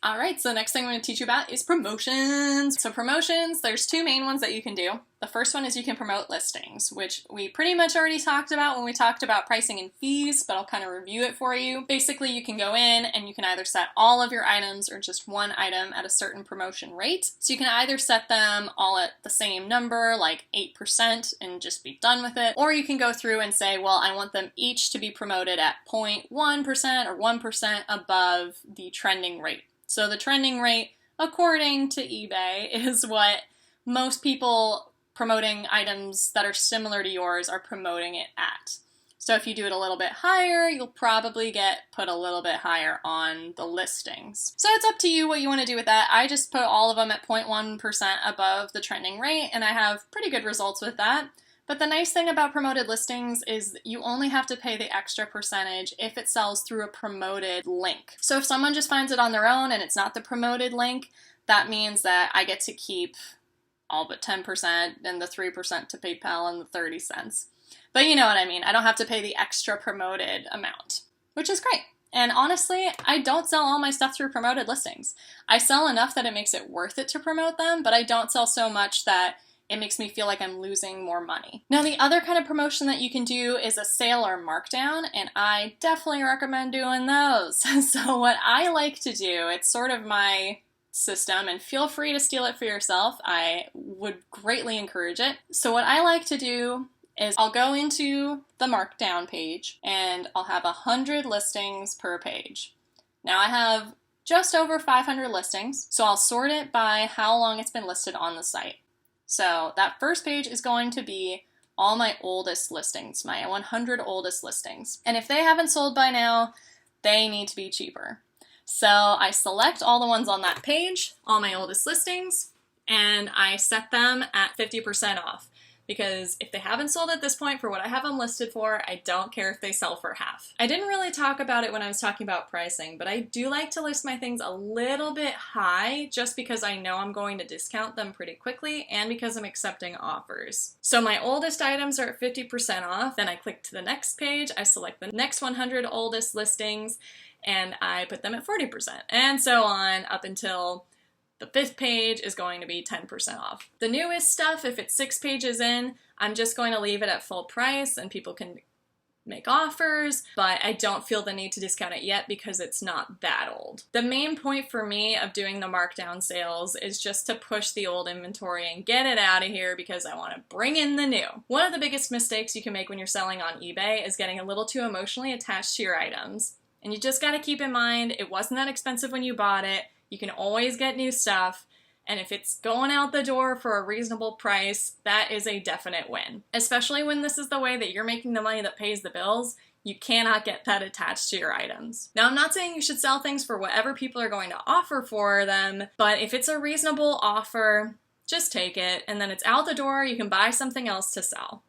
All right, so the next thing I'm going to teach you about is promotions. So promotions, there's two main ones that you can do. The first one is you can promote listings, which we pretty much already talked about when we talked about pricing and fees, but I'll kind of review it for you. Basically, you can go in and you can either set all of your items or just one item at a certain promotion rate. So you can either set them all at the same number, like 8%, and just be done with it, or you can go through and say, well, I want them each to be promoted at 0.1% or 1% above the trending rate. So the trending rate, according to eBay, is what most people promoting items that are similar to yours are promoting it at. So if you do it a little bit higher, you'll probably get put a little bit higher on the listings. So it's up to you what you want to do with that. I just put all of them at 0.1% above the trending rate, and I have pretty good results with that. But the nice thing about promoted listings is you only have to pay the extra percentage if it sells through a promoted link. So if someone just finds it on their own and it's not the promoted link, that means that I get to keep all but 10% and the 3% to PayPal and the 30 cents. But you know what I mean. I don't have to pay the extra promoted amount, which is great. And honestly, I don't sell all my stuff through promoted listings. I sell enough that it makes it worth it to promote them, but I don't sell so much that it makes me feel like I'm losing more money. Now, the other kind of promotion that you can do is a sale or markdown, and I definitely recommend doing those. So what I like to do, it's sort of my system, and feel free to steal it for yourself. I would greatly encourage it. So what I like to do is I'll go into the markdown page, and I'll have 100 listings per page. Now I have just over 500 listings, so I'll sort it by how long it's been listed on the site. So that first page is going to be all my oldest listings, my 100 oldest listings. And if they haven't sold by now, they need to be cheaper. So I select all the ones on that page, all my oldest listings, and I set them at 50% off. Because if they haven't sold at this point for what I have them listed for, I don't care if they sell for half. I didn't really talk about it when I was talking about pricing, but I do like to list my things a little bit high just because I know I'm going to discount them pretty quickly and because I'm accepting offers. So my oldest items are at 50% off. Then I click to the next page, I select the next 100 oldest listings, and I put them at 40%, and so on up until the fifth page is going to be 10% off. The newest stuff, if it's 6 pages in, I'm just going to leave it at full price and people can make offers, but I don't feel the need to discount it yet because it's not that old. The main point for me of doing the markdown sales is just to push the old inventory and get it out of here because I want to bring in the new. One of the biggest mistakes you can make when you're selling on eBay is getting a little too emotionally attached to your items. And you just got to keep in mind, it wasn't that expensive when you bought it. You can always get new stuff, and if it's going out the door for a reasonable price, that is a definite win. Especially when this is the way that you're making the money that pays the bills, you cannot get that attached to your items. Now, I'm not saying you should sell things for whatever people are going to offer for them, but if it's a reasonable offer, just take it, and then it's out the door, you can buy something else to sell.